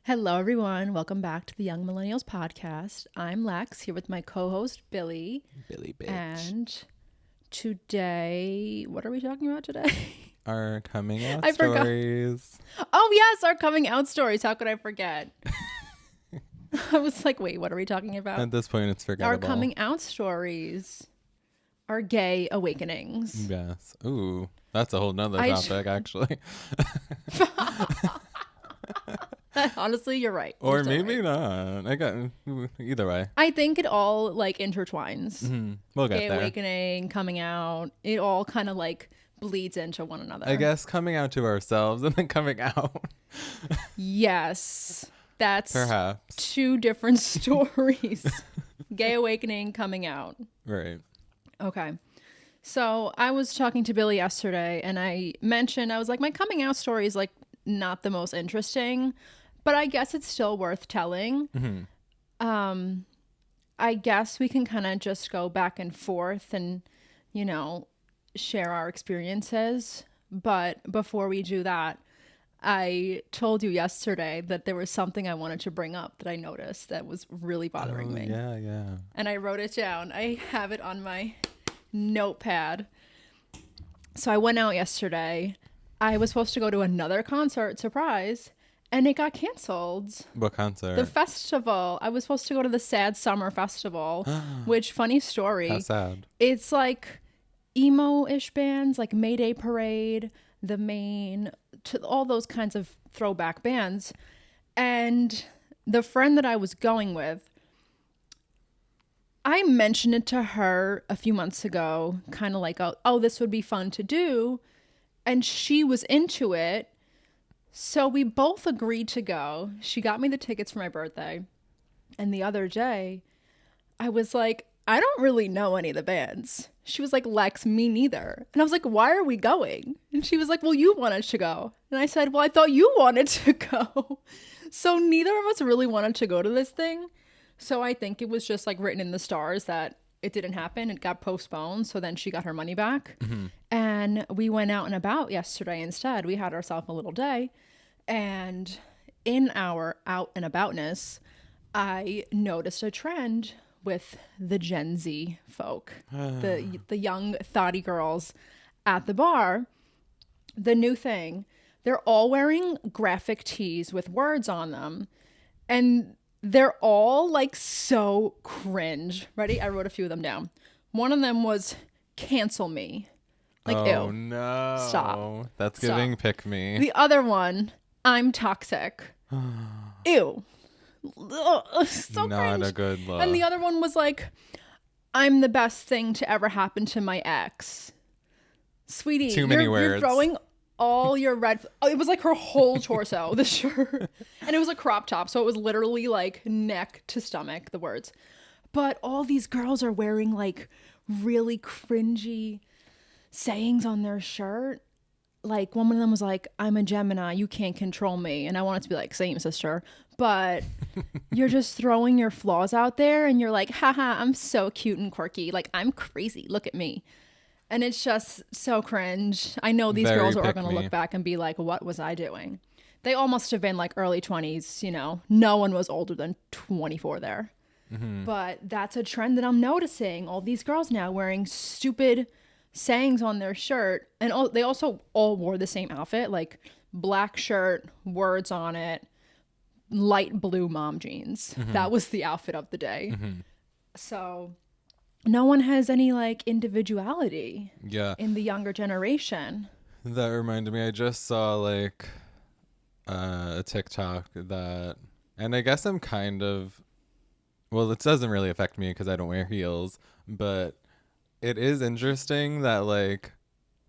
Hello, everyone. Welcome back to the Young Millennials podcast. I'm Lex, here with my co-host, Billy. Billy bitch. And today, what are we talking about today? Our coming out I stories. Oh, yes, our coming out stories. How could I forget? I was like, wait, what are we talking about? At this point, it's forgettable. Our coming out stories. Our gay awakenings. Yes. Ooh, that's a whole nother topic, actually. Honestly, you're right. Or You're still maybe right. not. Either way. I think it all like intertwines. Mm-hmm. We'll get Gay there. awakening, coming out, it all kind of like bleeds into one another. I guess coming out to ourselves and then coming out. Yes. That's Perhaps. two different stories. Gay awakening, coming out. Right. Okay. So I was talking to Billy yesterday and I was like, my coming out story is like not the most interesting, but I guess it's still worth telling. Mm-hmm. I guess we can kind of just go back and forth and, share our experiences. But before we do that, I told you yesterday that there was something I wanted to bring up that I noticed that was really bothering me. Yeah. And I wrote it down. I have it on my notepad. So I went out yesterday. I was supposed to go to another concert, surprise, and it got canceled. What concert? The festival. I was supposed to go to the Sad Summer Festival, which, funny story. How sad. It's like emo-ish bands, like Mayday Parade, The Main, to all those kinds of throwback bands. And the friend that I was going with, I mentioned it to her a few months ago, kind of like, oh, this would be fun to do. And she was into it. So we both agreed to go. She got me the tickets for my birthday. And the other day, I was like, I don't really know any of the bands. She was like, Lex, me neither. And I was like, why are we going? And she was like, well, you wanted to go. And I said, well, I thought you wanted to go. So neither of us really wanted to go to this thing. So I think it was just like written in the stars that it didn't happen. It got postponed. So then she got her money back. Mm-hmm. And we went out and about yesterday instead. We had ourselves a little day. And in our out and aboutness, I noticed a trend with the Gen Z folk, the young thotty girls at the bar. The new thing, they're all wearing graphic tees with words on them. And they're all like so cringe. Ready? I wrote a few of them down. One of them was cancel me. Like, oh, ew. No. Stop. That's giving pick me. The other one, I'm toxic. Ew. Ugh, so Not cringe. a good look. And the other one was like, I'm the best thing to ever happen to my ex. Sweetie, Too many words. You're throwing all your it was like her whole torso, the shirt. And it was a crop top, so it was literally like neck to stomach, the words. But all these girls are wearing like really cringy sayings on their shirt. Like one of them was like, I'm a Gemini, you can't control me. And I wanted to be like, same sister. But you're just throwing your flaws out there and you're like, haha, I'm so cute and quirky. Like, I'm crazy. Look at me. And it's just so cringe. I know these girls are going to look back and be like, what was I doing? They all must have been like early 20s, No one was older than 24 there. Mm-hmm. But that's a trend that I'm noticing. All these girls now wearing stupid sayings on their shirt. And they also all wore the same outfit, like black shirt, words on it, light blue mom jeans. Mm-hmm. That was the outfit of the day. Mm-hmm. So no one has any like individuality in the younger generation. That reminded me, I just saw like a TikTok that, and I guess I'm kind of, well, it doesn't really affect me because I don't wear heels, but it is interesting that like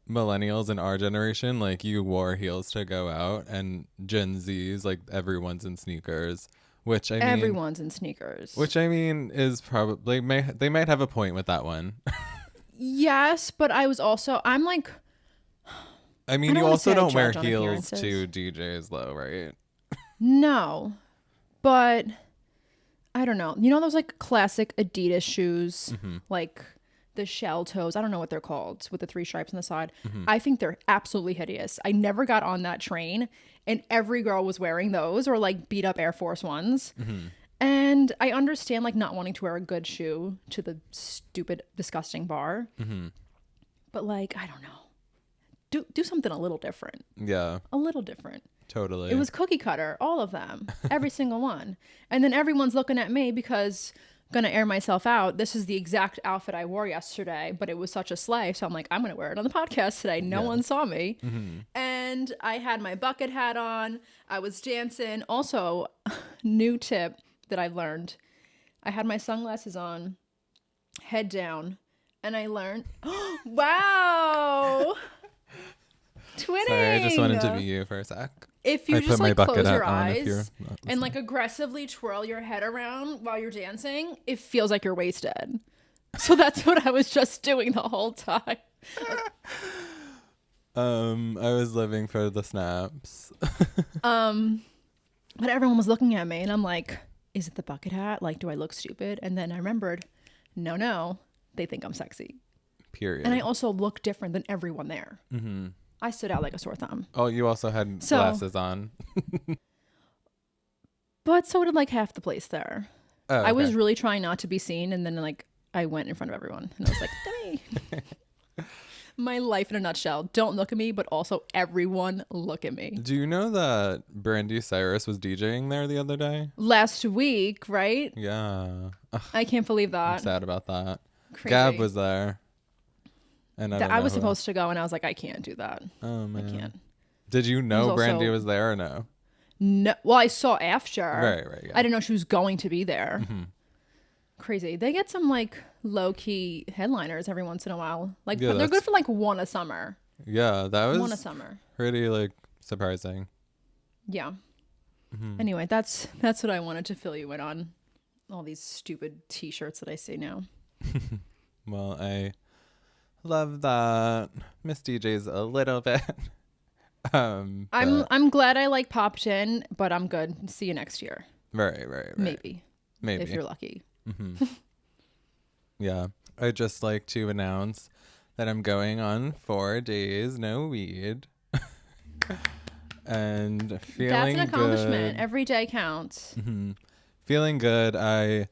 millennials in our generation, like you wore heels to go out, and Gen Zs, like everyone's in sneakers, which I mean, everyone's in sneakers, which I mean is probably they might have a point with that one. Yes, but I'm like, I mean, you also don't wear heels to DJs though, right? No, but I don't know. You know those like classic Adidas shoes, like the shell toes. I don't know what they're called with the 3 stripes on the side. I think they're absolutely hideous. I never got on that train and every girl was wearing those or like beat up Air Force Ones. And I understand like not wanting to wear a good shoe to the stupid, disgusting bar. But like, I don't know. Do something a little different. Yeah. A little different. Totally. It was cookie cutter, all of them, every single one. And then everyone's looking at me because I'm going to air myself out. This is the exact outfit I wore yesterday, but it was such a slay. So I'm like, I'm going to wear it on the podcast today. No one saw me. And I had my bucket hat on. I was dancing. Also, new tip that I've learned. I had my sunglasses on, head down, and I learned, wow. Twinning. Sorry, I just wanted to be you for a sec. If you I just put my like bucket close hat your on if eyes you're not and like aggressively twirl your head around while you're dancing, it feels like you're wasted. So that's what I was just doing the whole time. I was living for the snaps. But everyone was looking at me and I'm like, is it the bucket hat? Like, do I look stupid? And then I remembered, no, they think I'm sexy. Period. And I also look different than everyone there. I stood out like a sore thumb. Oh, you also had glasses on. But so did like half the place there. Oh, okay. I was really trying not to be seen, and then like I went in front of everyone and I was like, hey. My life in a nutshell. Don't look at me, but also everyone look at me. Do you know that Brandy Cyrus was DJing there the other day? Last week, right? Yeah. Ugh, I can't believe that. I'm sad about that. Crazy. Gab was there. And I was supposed to go and I was like, I can't do that. Oh, man. I can't. Did you know also- Brandy was there or no? No, well, I saw after. Right, yeah. I didn't know she was going to be there. Crazy. They get some like low key headliners every once in a while. Like Yeah, they're good for like one a summer. Yeah, that One a was summer. pretty like surprising. Yeah. Anyway, that's what I wanted to fill you in on. All these stupid t-shirts that I see now. Well, I love that. Miss DJ's a little bit. I'm glad I like popped in, but I'm good. See you next year. Right. Maybe. Maybe. If you're lucky. Yeah. I'd just like to announce that I'm going on 4 days, no weed. And feeling That's an accomplishment. good. Every day counts. Feeling good. I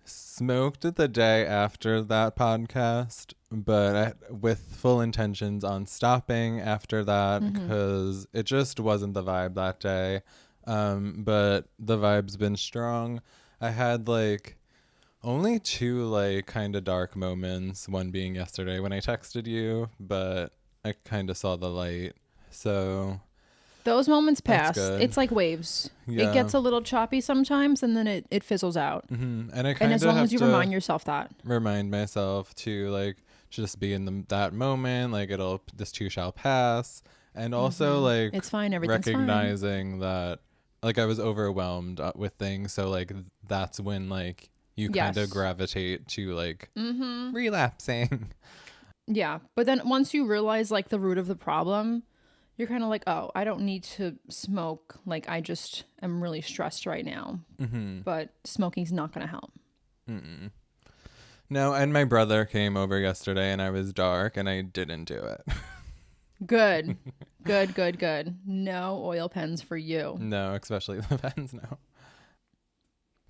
smoked the day after that podcast, but with full intentions on stopping after that because it just wasn't the vibe that day. But the vibe's been strong. I had like only 2 like kind of dark moments, one being yesterday when I texted you, but I kind of saw the light. So those moments That's pass. good. It's like waves. Yeah. It gets a little choppy sometimes and then it fizzles out. And I kind And of as long have as you to remind yourself that. remind myself to like just be in that moment, like this too shall pass, and also like It's fine. Everything's recognizing that like I was overwhelmed with things, so like that's when like you kind of Yes. gravitate to like relapsing. Yeah. But then once you realize like the root of the problem, you're kind of like, oh, I don't need to smoke. Like I just am really stressed right now. But smoking's not going to help. No, and my brother came over yesterday and I was dark and I didn't do it. Good. Good. No oil pens for you. No, especially the pens, no.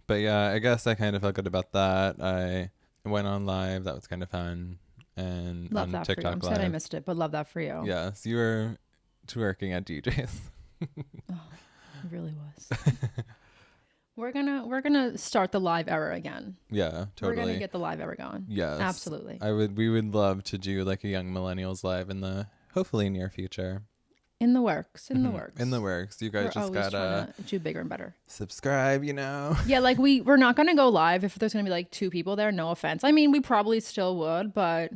But yeah, I guess I kind of felt good about that. I went on live. That was kind of fun. And Love on that for you. TikTok I'm live. sad I missed it, but love that for you. Yes, you were twerking at DJs. It really was. We're gonna start the live era again. Yeah, totally. We're gonna get the live era going. Yes. Absolutely. We would love to do like a Young Millennials live in the hopefully near future. In the works. In the works. You guys We're just always gotta trying to do bigger and better. subscribe, you know. Yeah, like we're not gonna go live if there's gonna be like 2 people there. No offense. I mean, we probably still would, but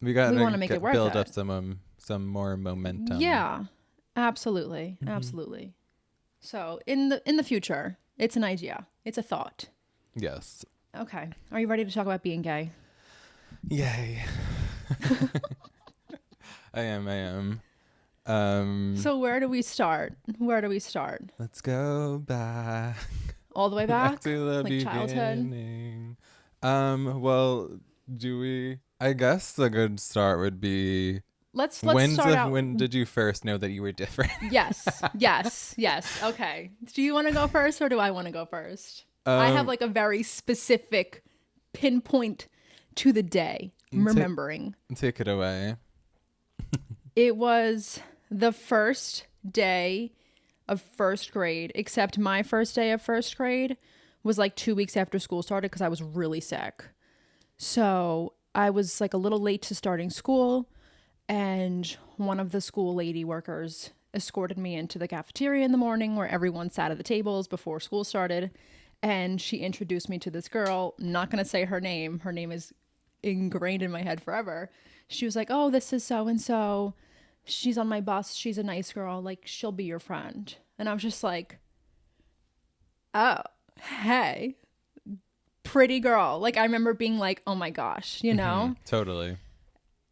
We got wanna make it worth build it. up some more momentum. yeah, absolutely, absolutely. So in the future, it's an idea. It's a thought. Yes. Okay. Are you ready to talk about being gay? Yay. I am. So where do we start? Let's go back. All the way back? To the Like childhood? beginning. Well, Do we? I guess a good start would be Let's start out. when did you first know that you were different? Yes. Okay. Do you want to go first or do I want to go first? I have like a very specific pinpoint to the day remembering. Take it away. It was the first day of first grade, except my first day of first grade was like 2 weeks after school started because I was really sick. So I was like a little late to starting school, and one of the school lady workers escorted me into the cafeteria in the morning where everyone sat at the tables before school started. And she introduced me to this girl. I'm not going to say her name. Her name is ingrained in my head forever. She was like, oh, this is so-and-so. She's on my bus. She's a nice girl. Like, she'll be your friend. And I was just like, oh, hey, pretty girl. Like, I remember being like, oh my gosh, you know? Totally.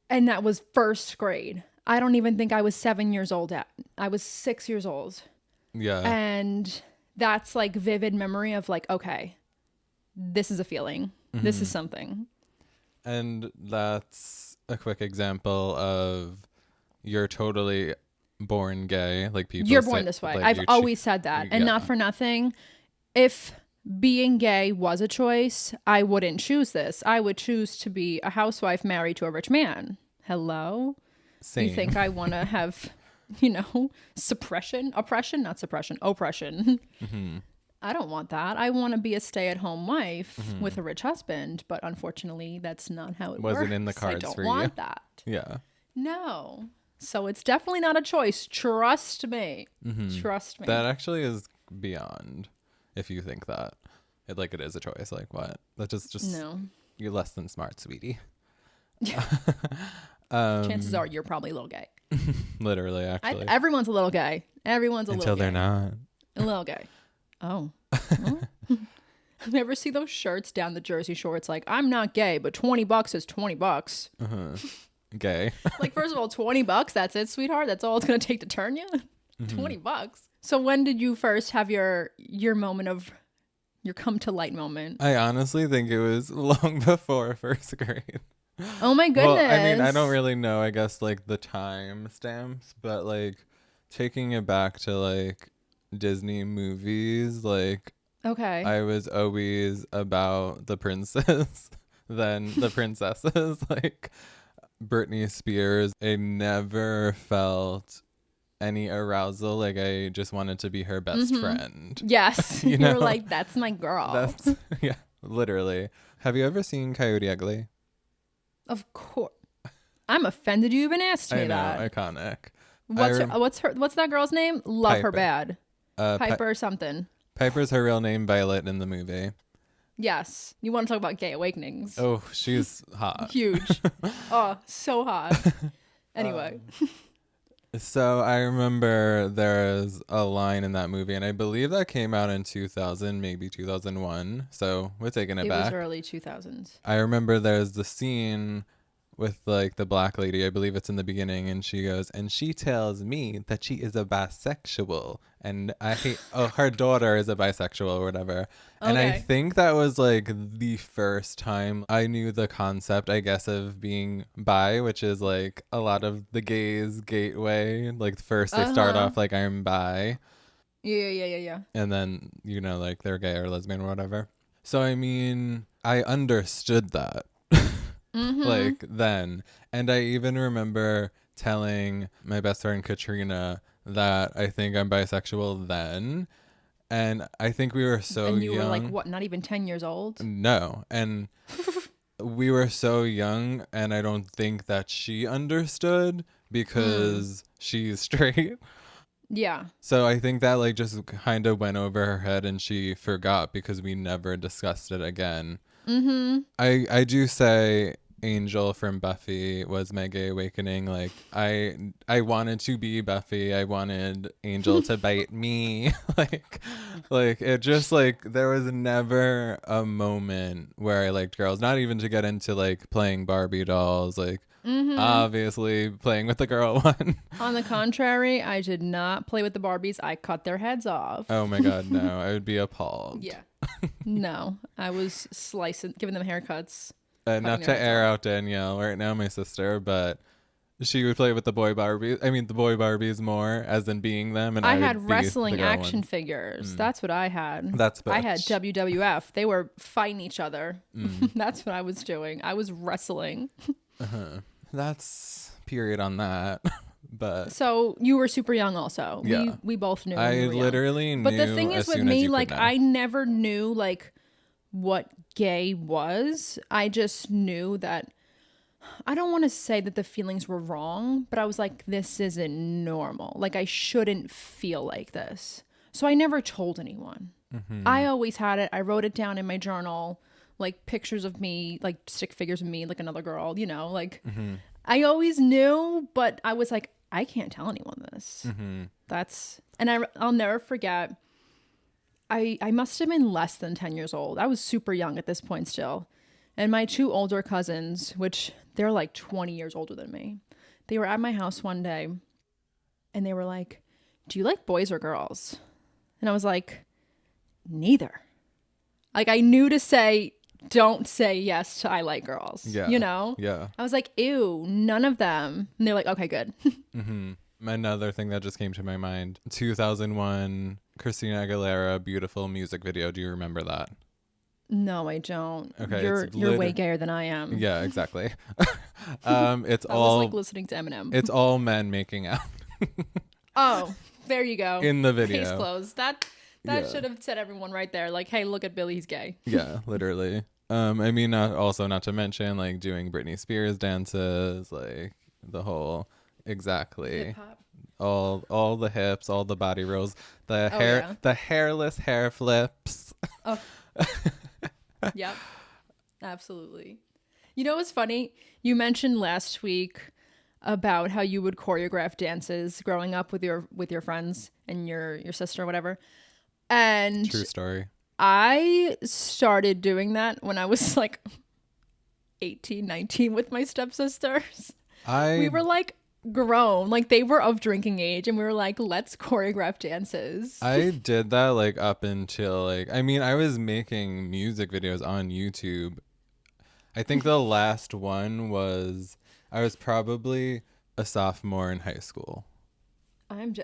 And that was first grade. I don't even think I was 7 years old yet. I was 6 years old. Yeah. And that's like vivid memory of like, okay, this is a feeling. This is something. And that's a quick example of you're totally born gay. Like people You're say, born this way. like, I've always said that. And not for nothing. If being gay was a choice, I wouldn't choose this. I would choose to be a housewife married to a rich man. Hello? Same. You think I want to have, you know, oppression? I don't want that. I want to be a stay-at-home wife with a rich husband, but unfortunately, that's not how it Wasn't works. in the cards I for don't you. want that. Yeah. No. So it's definitely not a choice. Trust me. Trust me. That actually is beyond if you think that. It is a choice. Like what? That just no. You're less than smart, sweetie. Chances are you're probably a little gay. Literally, actually. Everyone's a little gay. Everyone's a little gay. Until they're not. A little gay. Oh. You ever see those shirts down the Jersey Shore? It's like, I'm not gay, but $20 is $20. Gay. Like, first of all, $20, that's it, sweetheart. That's all it's going to take to turn you. $20. So when did you first have your moment of your come to light moment? I honestly think it was long before first grade. Oh my goodness. Well, I mean, I don't really know, I guess, like the time stamps, but like taking it back to like Disney movies, like okay. I was always about the princess than the princesses. Like Britney Spears, I never felt any arousal. Like I just wanted to be her best friend. Yes. You know? You're like, that's my girl. That's yeah, literally. Have you ever seen Coyote Ugly? Of course. I'm offended you even asked me I know, that. Iconic. What's that girl's name? Love Piper. her bad. Piper Pi- or something. Piper's her real name, Violet, in the movie. Yes. You want to talk about gay awakenings. Oh, she's hot. Huge. Oh, so hot. Anyway. So I remember there's a line in that movie, and I believe that came out in 2000, maybe 2001. So we're taking it back. It was early 2000s. I remember there's the scene with like the black lady. I believe it's in the beginning, and she goes, and she tells me that she is a bisexual, and I hate. Oh, her daughter is a bisexual or whatever. And I Okay. think that was like the first time I knew the concept, I guess, of being bi, which is like a lot of the gays' gateway. Like first they start off like I'm bi, Yeah. and then you know like they're gay or lesbian or whatever. So I mean, I understood that. Like then, and I even remember telling my best friend Katrina that I think I'm bisexual then, and I think we were so And you young. were like, what, not even 10 years old? No, and we were so young, and I don't think that she understood because she's straight. Yeah. So I think that like just kind of went over her head, and she forgot because we never discussed it again. I do say Angel from Buffy was my gay awakening. Like I wanted to be Buffy. I wanted Angel to bite me. like it just like there was never a moment where I liked girls. Not even to get into like playing Barbie dolls. Like obviously playing with the girl one. On the contrary, I did not play with the Barbies. I cut their heads off. Oh my god, no! I would be appalled. Yeah. No, I was slicing, giving them haircuts. not to air out Danielle right now, my sister, but she would play with the boy Barbies. I mean, the boy Barbies more, as in being them, and I I had would be wrestling the girl action one. figures. That's what I had. That's I had bitch. WWF. They were fighting each other. That's what I was doing. I was wrestling. That's period on that. But So you were super young also. Yeah. We both knew. I when we were young. literally knew. But the thing is as with soon as me, you like could know. I never knew like what gay was. I just knew that I don't want to say that the feelings were wrong, but I was like, this isn't normal. Like I shouldn't feel like this. So I never told anyone. I always had it. I wrote it down in my journal, like pictures of me, like stick figures of me, like another girl, you know, like I always knew, but I was like, I can't tell anyone this. I'll never forget. I must have been less than 10 years old. I was super young at this point still. And my two older cousins, which they're like 20 years older than me, they were at my house one day and they were like, do you like boys or girls? And I was like, neither. Like I knew to say, don't say yes to I like girls. Yeah. You know? Yeah. I was like, ew, none of them. And they're like, okay, good. Another thing that just came to my mind: 2001 Christina Aguilera "Beautiful" music video. Do you remember that? No, I don't. Okay, You're way gayer than I am. Yeah, exactly. It's I all was like listening to Eminem. it's all men making out Oh, there you go. in the video. Case closed. That should have said everyone right there. Like, hey, look at Billy, he's gay. Yeah, literally. I mean, not to mention like doing Britney Spears dances, like the whole exactly Hip-hop. all the hips, all the body rolls, the Oh, hair, yeah. the hairless hair flips. Oh. Yep. Absolutely. You know what's funny? You mentioned last week about how you would choreograph dances growing up with your friends and your sister or whatever. And True story. I started doing that when I was like 18, 19 with my stepsisters. We were like grown, like they were of drinking age, and we were like, let's choreograph dances. I did that like up until like, I mean, I was making music videos on YouTube. I think the last one was, I was probably a sophomore in high school.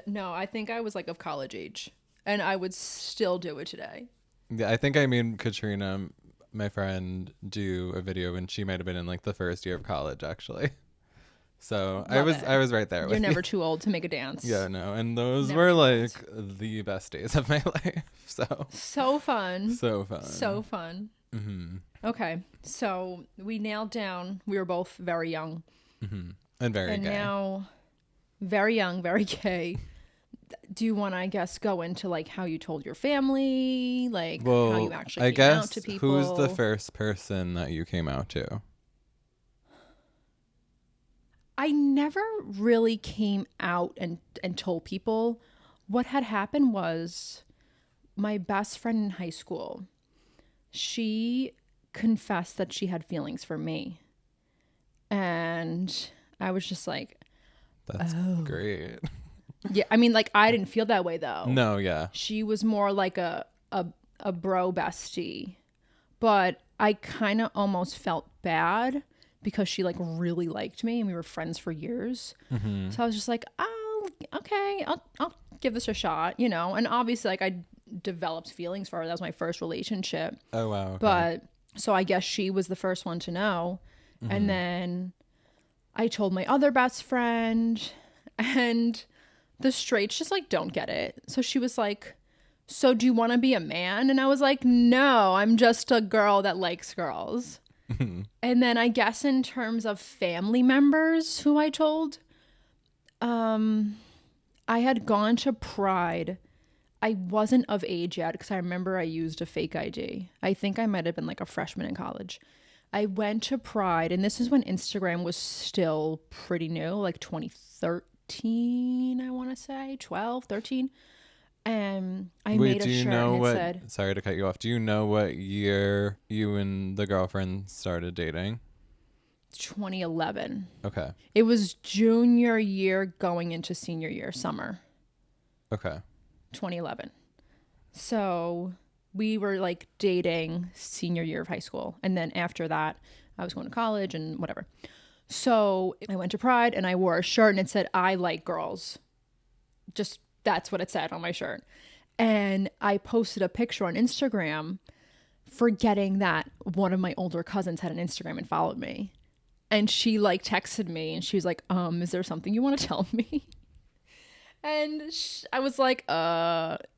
No, I think I was like of college age, and I would still do it today. Yeah, I think I made Katrina, my friend, do a video when she might have been in like the first year of college, actually. So I was right there. You're never too old to make a dance. Yeah, no, and those Never were too like old. the best days of my life. So fun. So fun. So fun. Okay, so we nailed down. We were both very young, And very and gay. now very young, very gay. Do you want to, I guess, go into like how you told your family, like how you actually came out to people? Who's the first person that you came out to? I never really came out and told people. What had happened was my best friend in high school, she confessed that she had feelings for me. And I was just like, That's great. yeah, I mean, like, I didn't feel that way though. No, yeah. She was more like a bro bestie. But I kind of almost felt bad because she like really liked me and we were friends for years. So I was just like, oh, okay, I'll give this a shot, you know? And obviously like I developed feelings for her. That was my first relationship. Oh, wow. Okay. But so I guess she was the first one to know. And then I told my other best friend, and the straights just like don't get it. So she was like, so do you want to be a man? And I was like, no, I'm just a girl that likes girls. And then I guess in terms of family members who I told, I had gone to Pride. I wasn't of age yet because I remember I used a fake ID. I think I might have been like a freshman in college. I went to Pride, and this is when Instagram was still pretty new, like 2013, I want to say, 12, 13. And I made a shirt and it said... Sorry to cut you off. Do you know what year you and the girlfriend started dating? 2011. Okay. It was junior year going into senior year, summer. Okay. 2011. So we were like dating senior year of high school. And then after that, I was going to college and whatever. So I went to Pride and I wore a shirt and it said, I like girls. Just that's what it said on my shirt. And I posted a picture on Instagram forgetting that one of my older cousins had an Instagram and followed me. And she like texted me and she was like, is there something you want to tell me? And I was like,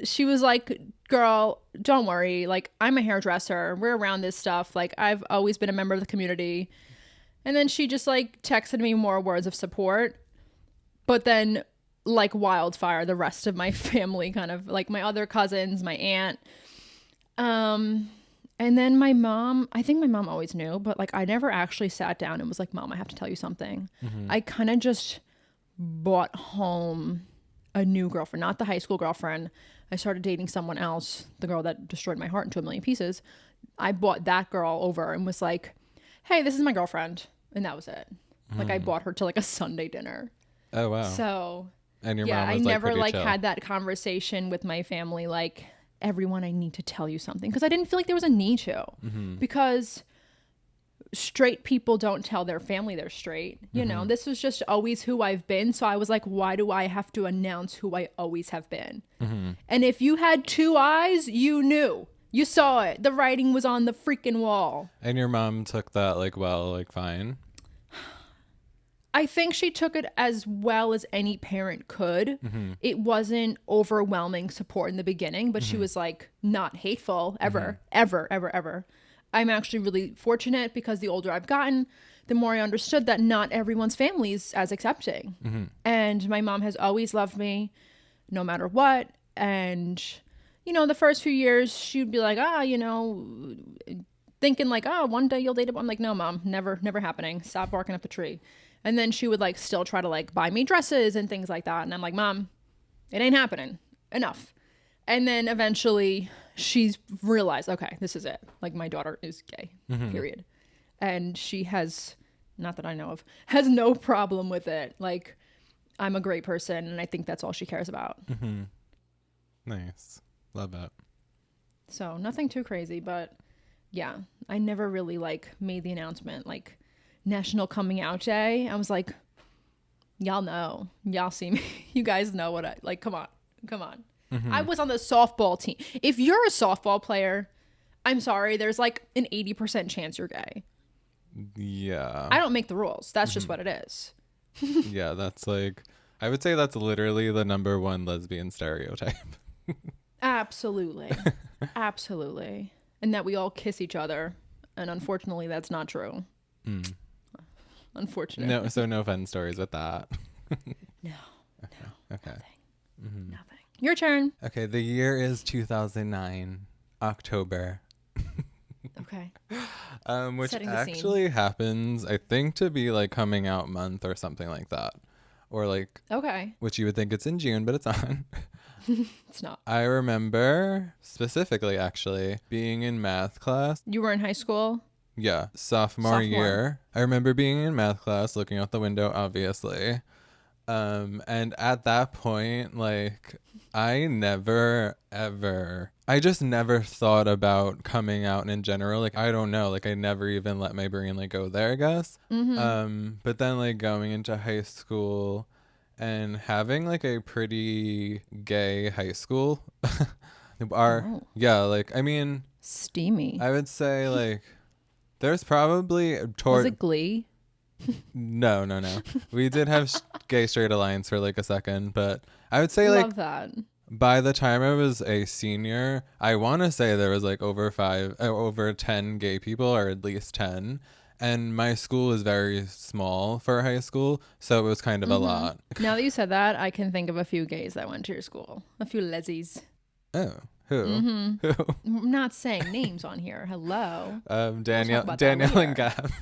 she was like, girl, don't worry. Like, I'm a hairdresser. We're around this stuff. Like, I've always been a member of the community. And then she just like texted me more words of support. But then like wildfire, the rest of my family, kind of like my other cousins, my aunt. And then my mom, I think my mom always knew, but like I never actually sat down and was like, Mom, I have to tell you something. I kind of just brought home a new girlfriend, not the high school girlfriend. I started dating someone else, the girl that destroyed my heart into a million pieces. I brought that girl over and was like, hey, this is my girlfriend. And that was it. Like I brought her to like a Sunday dinner. Oh, wow. So And your yeah, mom was I like never pretty like chill. had that conversation with my family. Like, everyone, I need to tell you something, because I didn't feel like there was a need to, because straight people don't tell their family they're straight. You know, this was just always who I've been. So I was like, why do I have to announce who I always have been? And if you had two eyes, you knew. You saw it. The writing was on the freaking wall. And your mom took that like, well, like fine. I think she took it as well as any parent could. It wasn't overwhelming support in the beginning, but she was like not hateful ever, ever. I'm actually really fortunate because the older I've gotten, the more I understood that not everyone's family is as accepting. And my mom has always loved me no matter what. And, you know, the first few years she'd be like, you know, thinking like, one day you'll date a... I'm like, no, Mom, never happening. Stop barking up the tree. And then she would like still try to like buy me dresses and things like that. And I'm like, Mom, it ain't happening. Enough. And then eventually she's realized, okay, this is it. Like, my daughter is gay, period. And she has, not that I know of, has no problem with it. Like, I'm a great person and I think that's all she cares about. Nice. Love it. So nothing too crazy, but yeah, I never really like made the announcement like National Coming Out Day. I was like, y'all know, y'all see me. You guys know what I like. Come on. I was on the softball team. If you're a softball player, I'm sorry, there's like an 80% chance you're gay. Yeah. I don't make the rules. That's just what it is. Yeah, that's like, I would say that's literally the number one lesbian stereotype. Absolutely. Absolutely. And that we all kiss each other. And unfortunately, that's not true. Unfortunately. No, so no fun stories with that. No. Okay. Nothing. Your turn. Okay, the year is 2009, October. Okay. Which Setting the scene. actually happens, I think, to be like coming out month or something like that. Or like, Okay. which you would think it's in June, but it's not. It's not. I remember specifically actually being in math class. You were in high school? Yeah, sophomore year. I remember being in math class, looking out the window, obviously. And at that point, like, I just never thought about coming out in general. Like, I don't know. Like, I never even let my brain, like, go there, I guess. But then, like, going into high school and having, like, a pretty gay high school. Yeah, like, I mean... Steamy. I would say, like... There's probably Was it Glee? No. We did have gay straight alliance for like a second, but I would say Love like that. by the time I was a senior, I want to say there was like over 10 gay people, or at least 10. And my school is very small for high school, so it was kind of a lot. Now that you said that, I can think of a few gays that went to your school. A few lesies. Oh, who? Who? I'm not saying names on here. Hello. Danielle about that and later. Gab.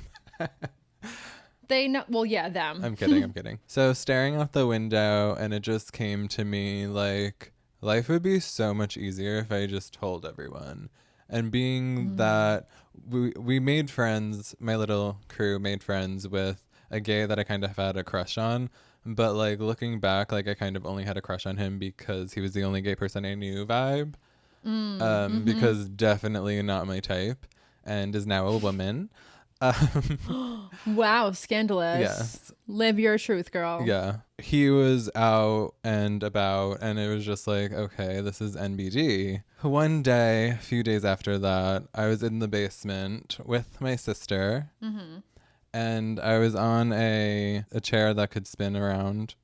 They know. Well, yeah, them. I'm kidding. So staring out the window, and it just came to me like life would be so much easier if I just told everyone. And being that we made friends, my little crew made friends with a gay that I kind of had a crush on. But like looking back, like I kind of only had a crush on him because he was the only gay person I knew vibe. Because definitely not my type, and is now a woman. Wow, scandalous. Yes. Live your truth, girl. Yeah. He was out and about, and it was just like, okay, this is NBD. One day, a few days after that, I was in the basement with my sister, and I was on a chair that could spin around.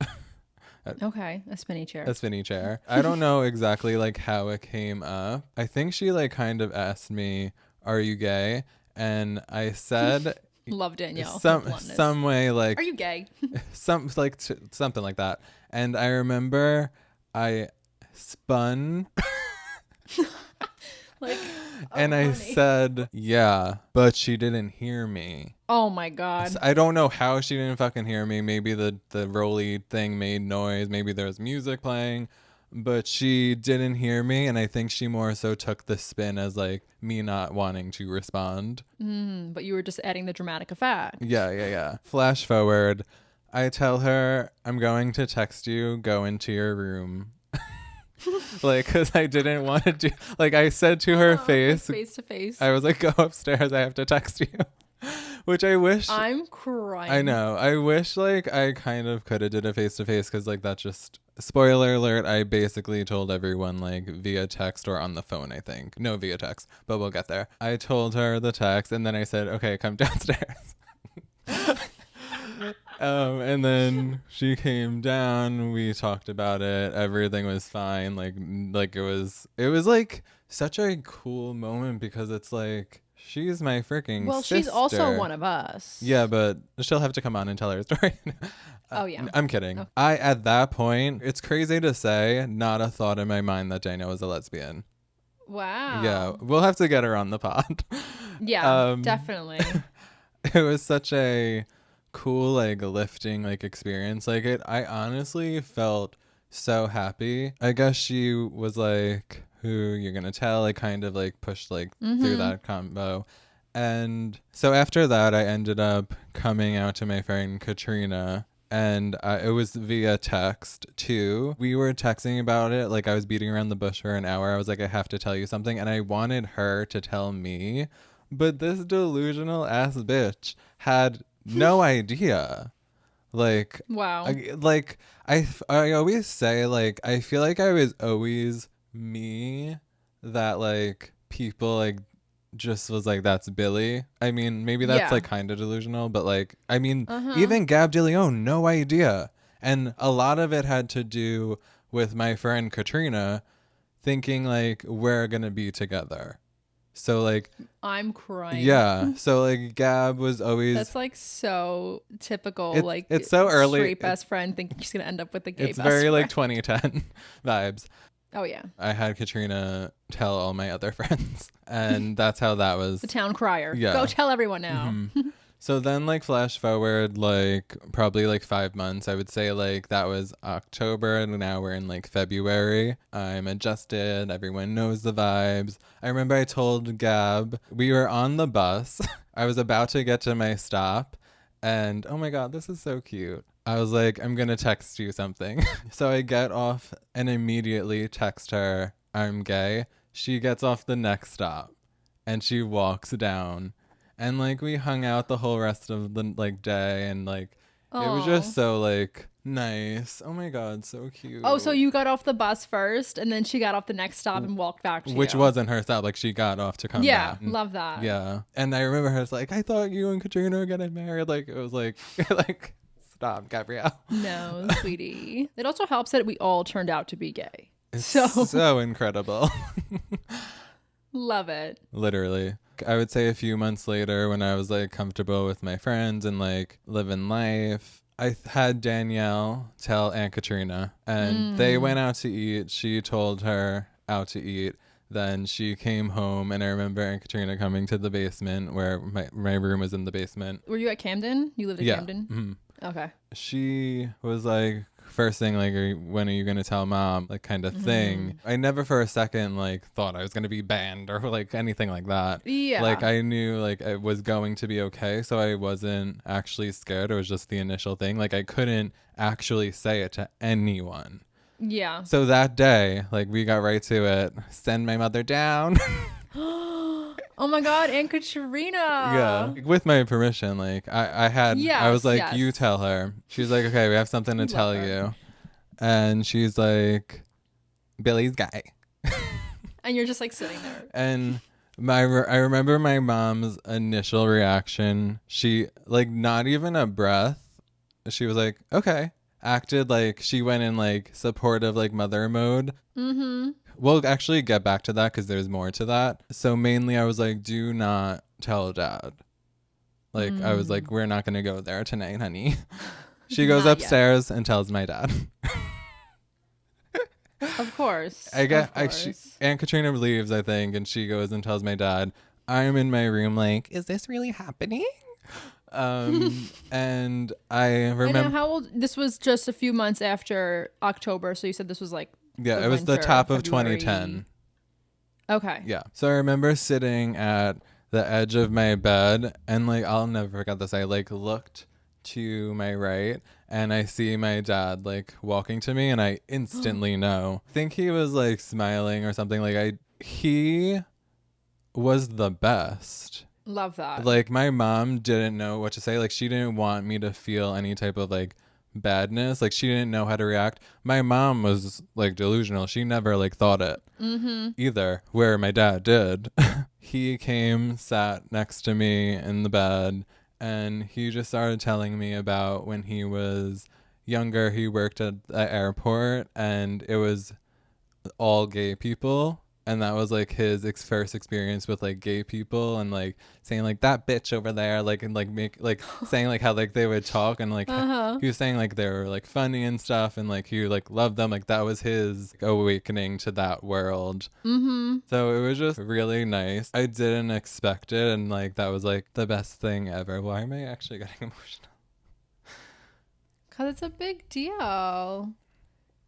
Okay, a spinny chair. A spinny chair. I don't know exactly like how it came up. I think she like kind of asked me, "Are you gay?" And I said Love Danielle. some way like, "Are you gay?" something like that. And I remember I spun Like, and I honey. said, "Yeah," but she didn't hear me. Oh my God. I don't know how she didn't fucking hear me. Maybe the rolly thing made noise. Maybe there was music playing, but she didn't hear me. And I think she more so took the spin as like me not wanting to respond. But you were just adding the dramatic effect. Yeah. Flash forward. I tell her, I'm going to text you, go into your room. Like, because I didn't want to do, like I said to her face to face. I was like, go upstairs, I have to text you. Which I wish. I'm crying. I know. I wish like I kind of could have did a face to face, because like that just, spoiler alert, I basically told everyone like via text or on the phone. I think no, via text, but we'll get there. I told her the text, and then I said, okay, come downstairs. And then she came down, we talked about it, everything was fine. Like it was like such a cool moment, because it's like she's my freaking sister. She's also one of us. Yeah, but she'll have to come on and tell her story. Oh yeah. I'm kidding. Okay. I, at that point, it's crazy to say, not a thought in my mind that Danielle was a lesbian. Wow. Yeah, we'll have to get her on the pod. Yeah, definitely. It was such a cool, like, lifting, like, experience. Like, I honestly felt so happy. I guess she was like, who you're gonna tell, like, kind of like pushed like through that combo. And so after that, I ended up coming out to my friend Katrina, and it was via text too. We were texting about it, like I was beating around the bush for an hour. I was like, I have to tell you something, and I wanted her to tell me, but this delusional ass bitch had no idea. Like, Wow. I always say, like, I feel like I was always me, that like people like just was like, that's Billy. I mean, maybe that's like kind of delusional, but like, I mean, even Gab DeLeon, no idea. And a lot of it had to do with my friend Katrina thinking like we're gonna be together. So like, I'm crying. yeah. So like Gab was always, that's like so typical. It's so early. Straight best friend thinking she's gonna end up with a gay it's best very friend. like 2010 vibes. Oh yeah. I had Katrina tell all my other friends, and that's how that was. The town crier. Yeah. Go tell everyone now. So then, like, flash forward, like, probably like 5 months, I would say, like, that was October, and now we're in like February. I'm adjusted. Everyone knows the vibes. I remember I told Gab, we were on the bus. I was about to get to my stop, and oh my God, this is so cute. I was like, I'm going to text you something. So I get off and immediately text her, I'm gay. She gets off the next stop and she walks down, and like we hung out the whole rest of the like day, and like it was just so like nice. Oh my God, so cute. Oh, so you got off the bus first, and then she got off the next stop and walked back to Which you. wasn't her stop. Like she got off to come back. Yeah, love that. Yeah. And I remember her like, I thought you and Katrina were getting married. Like it was like like, stop, Gabrielle. No, sweetie. It also helps that we all turned out to be gay. It's so so incredible. Love it. Literally. I would say a few months later, when I was like comfortable with my friends and like living life, I had Danielle tell Aunt Katrina, and they went out to eat. She told her out to eat. Then she came home, and I remember Aunt Katrina coming to the basement, where my room was in the basement. Were you at Camden? You lived at Camden? Mm-hmm. Okay. She was like, first thing, like, when are you going to tell mom? Like, kind of thing. I never for a second, like, thought I was going to be banned or, like, anything like that. Yeah. Like, I knew, like, it was going to be okay, so I wasn't actually scared. It was just the initial thing. Like, I couldn't actually say it to anyone. Yeah. So that day, like, we got right to it. Send my mother down. Oh my God, Aunt Katrina. Yeah, with my permission. Like I was Yes, like, yes. you tell her. She's like, okay, we have something to We love tell her. you. And she's like, Billy's guy. And you're just like sitting there. And I remember my mom's initial reaction. She, like, not even a breath. She was like, okay. Acted like she went in like supportive, like mother mode. Mm-hmm. We'll actually get back to that because there's more to that. So mainly I was like, do not tell dad. Like, I was like, we're not going to go there tonight, honey. She goes Not yet. upstairs and tells my dad. Of course. Aunt Katrina leaves, I think, and she goes and tells my dad. I'm in my room like, is this really happening? And I I remember. know how old. This was just a few months after October, so you said this was like. Yeah, it was the winter, top of February. 2010. Okay. Yeah. So I remember sitting at the edge of my bed, and like, I'll never forget this. I like looked to my right and I see my dad like walking to me, and I instantly know. I think he was like smiling or something. Like he was the best. Love that. Like my mom didn't know what to say. Like she didn't want me to feel any type of like badness. Like she didn't know how to react. My mom was like delusional. She never like thought it either, where my dad did. He came, sat next to me in the bed, and he just started telling me about when he was younger. He worked at the airport, and it was all gay people. And that was like his first experience with like gay people, and like saying like that bitch over there, like, and like make like saying like how like they would talk, and like he was saying like they were like funny and stuff, and like he like loved them. Like that was his awakening to that world. So it was just really nice. I didn't expect it, and like that was like the best thing ever. Why am I actually getting emotional? Because it's a big deal.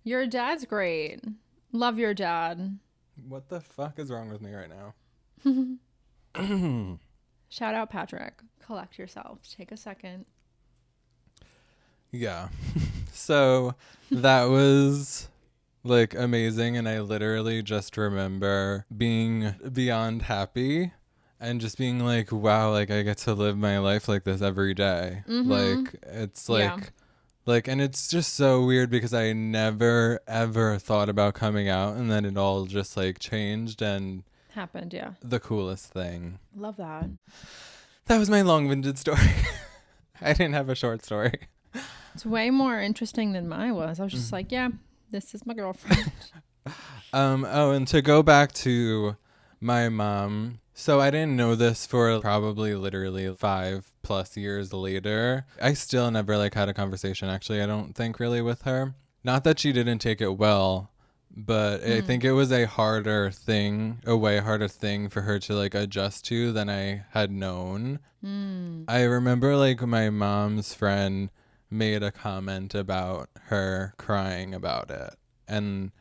Your dad's great. Love your dad. What the fuck is wrong with me right now? Shout out Patrick. Collect yourself. Take a second. Yeah. So that was like amazing, and I literally just remember being beyond happy and just being like, wow, like I get to live my life like this every day. Like it's like Yeah. like, and it's just so weird because I never ever thought about coming out, and then it all just like changed, and Happened, yeah. the coolest thing. Love that. That was my long-winded story. I didn't have a short story. It's way more interesting than mine was. I was just like, yeah, this is my girlfriend. Oh, and to go back to my mom. So I didn't know this for probably literally 5+ years later. I still never like had a conversation, actually, I don't think, really, with her. Not that she didn't take it well, but I think it was a way harder thing for her to like adjust to than I had known. I remember like my mom's friend made a comment about her crying about it. And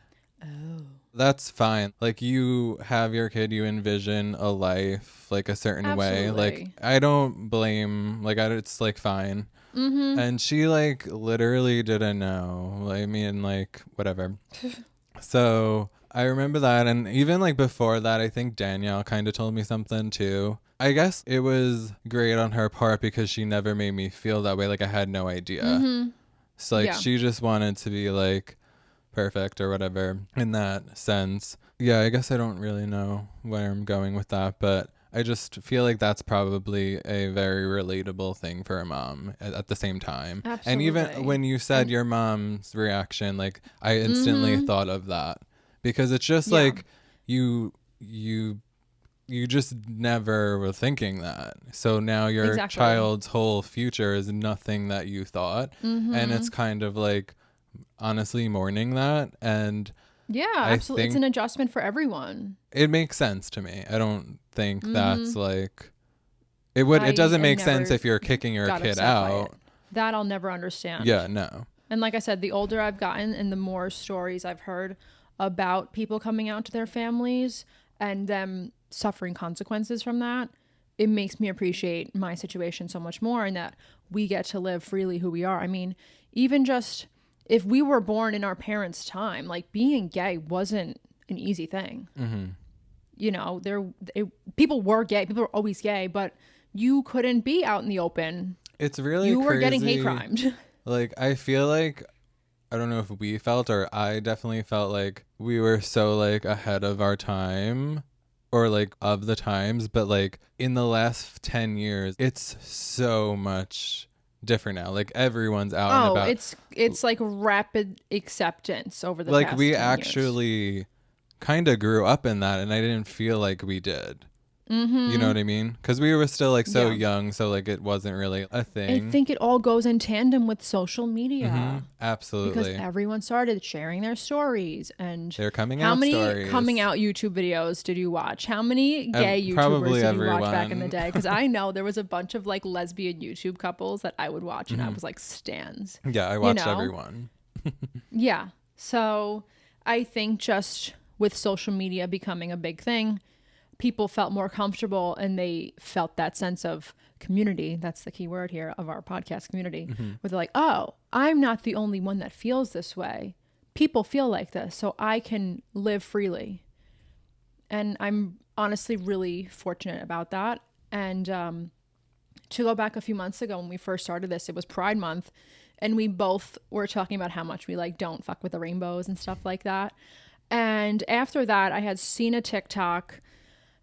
that's fine. Like you have your kid, you envision a life like a certain way. Like I don't blame, like it's like fine. And she like literally didn't know. I mean, like whatever. So I remember that. And even like before that, I think Danielle kind of told me something too. I guess it was great on her part because she never made me feel that way. Like I had no idea. So like she just wanted to be like perfect or whatever in that sense. Yeah, I guess I don't really know where I'm going with that, but I just feel like that's probably a very relatable thing for a mom at the same time. Absolutely. And even when you said your mom's reaction, like I instantly thought of that, because it's just like you just never were thinking that. So now your child's whole future is nothing that you thought. And it's kind of like honestly mourning that. And yeah, absolutely. It's an adjustment for everyone. It makes sense to me. I don't think that's like it doesn't make sense if you're kicking your kid out. That I'll never understand. Yeah, no. And like I said, the older I've gotten and the more stories I've heard about people coming out to their families and them suffering consequences from that, it makes me appreciate my situation so much more, and that we get to live freely who we are. I mean, even just if we were born in our parents' time, like being gay wasn't an easy thing. you know, people were gay. People were always gay, but you couldn't be out in the open. It's really you crazy. were getting hate crimed. Like, I feel like, I don't know if we felt, or I definitely felt like we were so like ahead of our time, or like of the times, but like in the last 10 years it's so much different now. Like, everyone's out and about. It's like rapid acceptance over the Like, past we 10 years. actually kind of grew up in that, and I didn't feel like we did. You know what I mean? Because we were still like so young, so like it wasn't really a thing. I think it all goes in tandem with social media. Absolutely. Because everyone started sharing their stories, and They're coming how out many stories. coming out YouTube videos did you watch? How many gay YouTubers probably did you watch back in everyone. the day? Because I know there was a bunch of like lesbian YouTube couples that I would watch, and I was like stans. Yeah, I watched everyone. Yeah. So I think just with social media becoming a big thing, people felt more comfortable, and they felt that sense of community. That's the key word here of our podcast community, where they're like, oh, I'm not the only one that feels this way. People feel like this, so I can live freely. And I'm honestly really fortunate about that. And to go back a few months ago when we first started this, it was Pride Month, and we both were talking about how much we like don't fuck with the rainbows and stuff like that. And after that, I had seen a TikTok,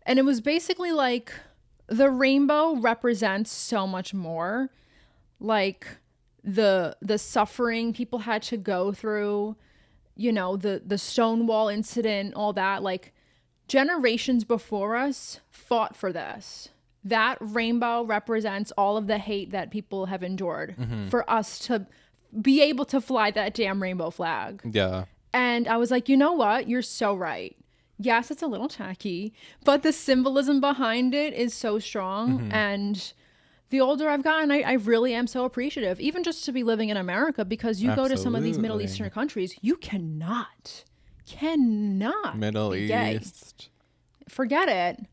and it was basically like the rainbow represents so much more, like the suffering people had to go through, you know, the Stonewall incident, all that. Like, generations before us fought for this. That rainbow represents all of the hate that people have endured for us to be able to fly that damn rainbow flag. Yeah. And I was like, you know what? You're so right. Yes, it's a little tacky, but the symbolism behind it is so strong. And the older I've gotten, I really am so appreciative, even just to be living in America, because you go to some of these Middle Eastern countries, you cannot Middle be gay. East. Forget it.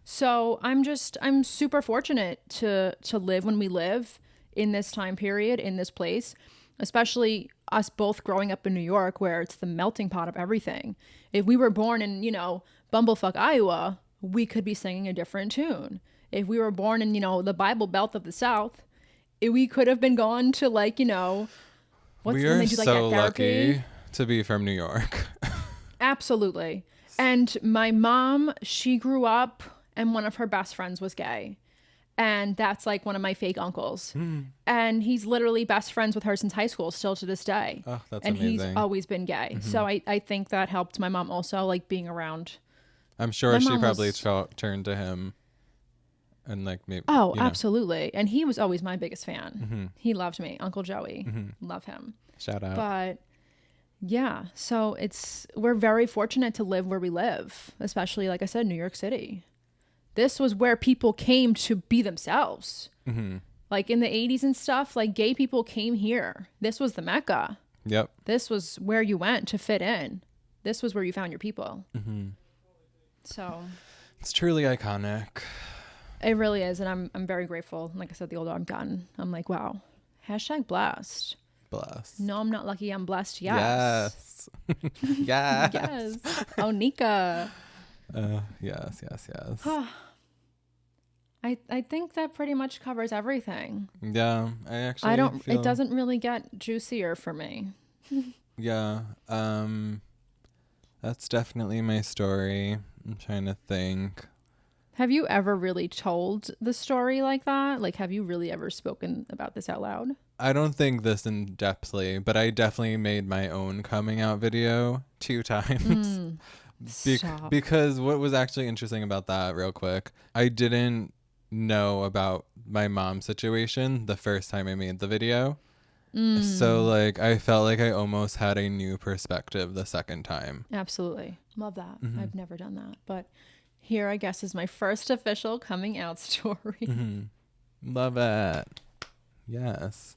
So I'm super fortunate to live when we live in this time period, in this place, especially us both growing up in New York, where it's the melting pot of everything. If we were born in, you know, Bumblefuck, Iowa, we could be singing a different tune. If we were born in, you know, the Bible Belt of the South, we could have been gone to, like, you know, what's We when are they do like so that therapy? lucky to be from New York. Absolutely. And my mom, she grew up and one of her best friends was gay. And that's like one of my fake uncles. And he's literally best friends with her since high school, still to this day. Oh, that's and amazing. He's always been gay. So I think that helped my mom also, like, being around. I'm sure My she mom probably was- turned to him and like maybe. Oh, you know. absolutely. And he was always my biggest fan. He loved me. Uncle Joey. Love him. Shout out. But yeah, so we're very fortunate to live where we live, especially, like I said, New York City. This was where people came to be themselves. Like in the 80s and stuff, like gay people came here. This was the Mecca. Yep. This was where you went to fit in. This was where you found your people. So It's truly iconic. it really is. And I'm very grateful. Like I said, the older I've gotten, I'm like, wow, hashtag blessed. Bless. No, I'm not lucky. I'm blessed. Yes. Yes. Yes. Oh, Nika. Yes. I think that pretty much covers everything. Yeah. I don't feel... It doesn't really get juicier for me. Yeah. That's definitely my story. I'm trying to think. Have you ever really told the story like that? Like, have you really ever spoken about this out loud? I don't think this in depthly, but I definitely made my own coming out video 2 times. Stop. Because what was actually interesting about that, real quick, I didn't know about my mom's situation the first time I made the video. So like I felt like I almost had a new perspective the second time. Absolutely. Love that. I've never done that. But here, I guess, is my first official coming out story. Love it. Yes.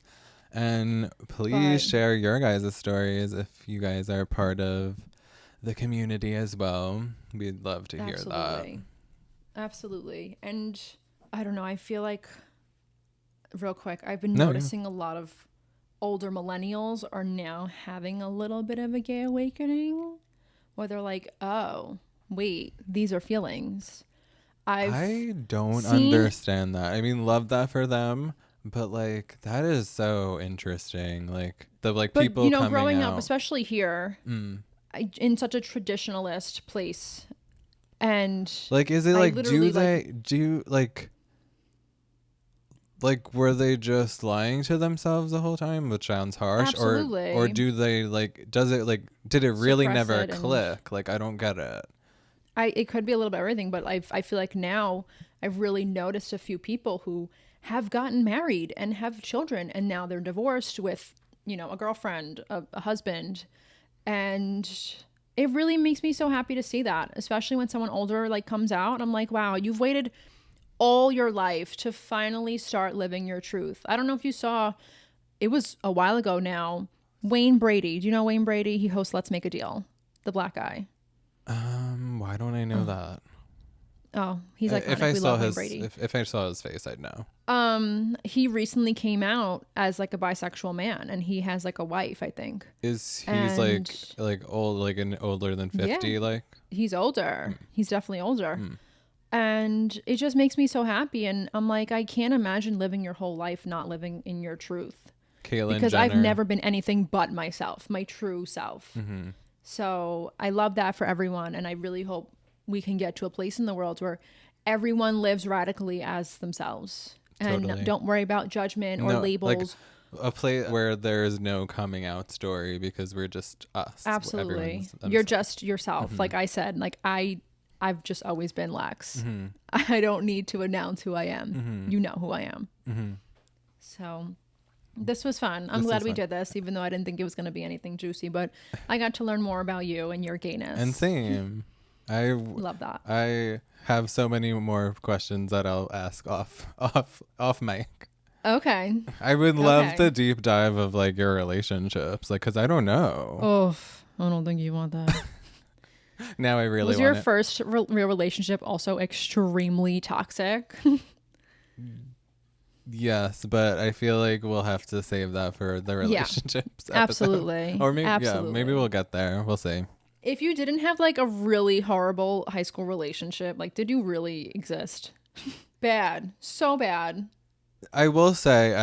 And please share your guys' stories if you guys are part of the community as well. We'd love to hear that. Absolutely. And I don't know, I feel like, real quick, I've been noticing a lot of older millennials are now having a little bit of a gay awakening, where they're like, oh, wait, these are feelings. I don't understand that. I mean, love that for them, but like that is so interesting. Like the people you know, coming growing out. up, especially here, in such a traditionalist place, and like, is it like were they just lying to themselves the whole time, which sounds harsh, absolutely, or do they does it did it really never click? Like, I don't get it. It could be a little bit of everything, but I feel like now I've really noticed a few people who have gotten married and have children, and now they're divorced with, you know, a girlfriend, a husband, and it really makes me so happy to see that, especially when someone older comes out. I'm like, wow, you've waited all your life to finally start living your truth. I don't know if you saw, it was a while ago now, Wayne Brady. Do you know Wayne Brady? He hosts Let's Make a Deal, the black guy. Why don't I know that? Oh, he's iconic. If I we saw love his Brady. If I saw his face, I'd know. He recently came out as a bisexual man, and he has a wife, I think. He's old, older than 50? Yeah, he's older. He's definitely older. And it just makes me so happy, and I'm like, I can't imagine living your whole life not living in your truth. Because Jenner. I've never been anything but myself, my true self. So I love that for everyone, and I really hope we can get to a place in the world where everyone lives radically as themselves. Totally. And don't worry about judgment or labels. A place where there is no coming out story, because we're just us. Absolutely. You're just yourself. Like I said, I've just always been Lex. I don't need to announce who I am. You know who I am. So this was fun. I'm glad we did this, even though I didn't think it was going to be anything juicy, but I got to learn more about you and your gayness. And same. I love that. I have so many more questions that I'll ask off mic. Okay. I would love the deep dive of your relationships, because I don't know. Oh, I don't think you want that. Now I really was want your it. first real relationship also extremely toxic? Yes, but I feel like we'll have to save that for the relationships episode. Absolutely. Or maybe absolutely. Maybe we'll get there. We'll see. If you didn't have a really horrible high school relationship, did you really exist? Bad. So bad. I will say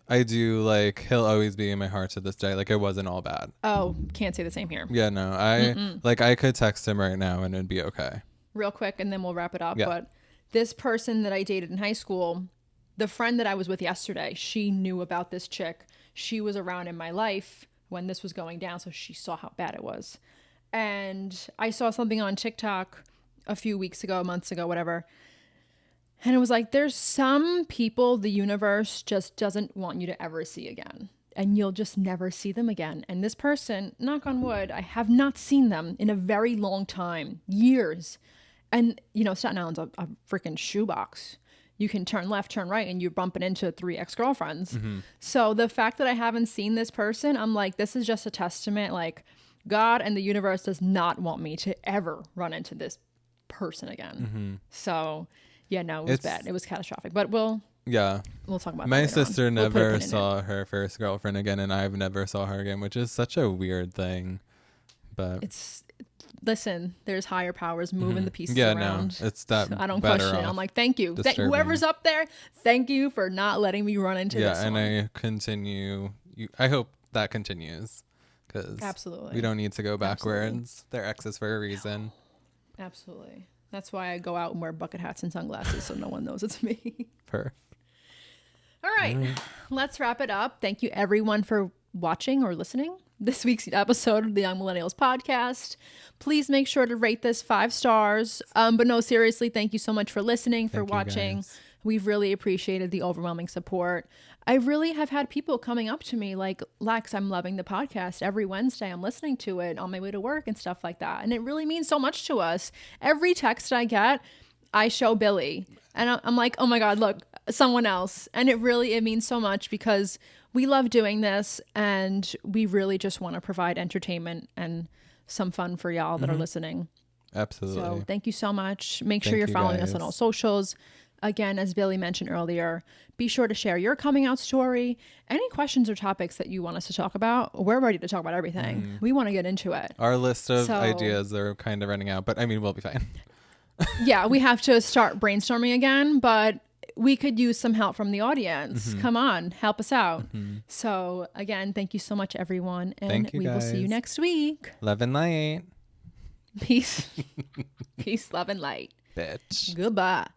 I do he'll always be in my heart to this day. It wasn't all bad. Oh, can't say the same here. Yeah, no. I could text him right now and it'd be okay. Real quick, and then we'll wrap it up. Yeah. But this person that I dated in high school, the friend that I was with yesterday, she knew about this chick. She was around in my life when this was going down, so she saw how bad it was. And I saw something on TikTok a few weeks ago, months ago, whatever. And it was there's some people the universe just doesn't want you to ever see again. And you'll just never see them again. And this person, knock on wood, I have not seen them in a very long time, years. And, Staten Island's a freaking shoebox. You can turn left, turn right, and you're bumping into 3 ex-girlfriends. So the fact that I haven't seen this person, I'm this is just a testament, God and the universe does not want me to ever run into this person again. So, yeah, no, it was bad. It was catastrophic. But we'll talk about my that later sister on. never saw her first girlfriend again, and I've never saw her again, which is such a weird thing. But listen, there's higher powers moving the pieces No, around. it's that. So I don't question it. I'm thank you. Whoever's up there, thank you for not letting me run into this one. And I continue. I hope that continues. Absolutely. We don't need to go backwards. Absolutely. They're exes for a reason. Absolutely. That's why I go out and wear bucket hats and sunglasses so no one knows it's me. Perfect. All right. Let's wrap it up. Thank you everyone for watching or listening this week's episode of the Young Millennials podcast. Please make sure to rate this 5 stars. But no, seriously, thank you so much for listening, for watching. We've really appreciated the overwhelming support. I really have had people coming up to me Lex, I'm loving the podcast. Every Wednesday I'm listening to it on my way to work and stuff like that. And it really means so much to us. Every text I get, I show Billy. And I'm like, oh my God, look, someone else. And it means so much because we love doing this and we really just want to provide entertainment and some fun for y'all that are listening. Absolutely. So thank you so much. Make sure you're following us on all socials. Again, as Billy mentioned earlier, be sure to share your coming out story. Any questions or topics that you want us to talk about, we're ready to talk about everything. We want to get into it. Our list of ideas are kind of running out, but I mean, we'll be fine. Yeah, we have to start brainstorming again, but we could use some help from the audience. Come on, help us out. So again, thank you so much, everyone. And we will see you next week. Love and light. Peace. Peace, love, and light. Bitch. Goodbye.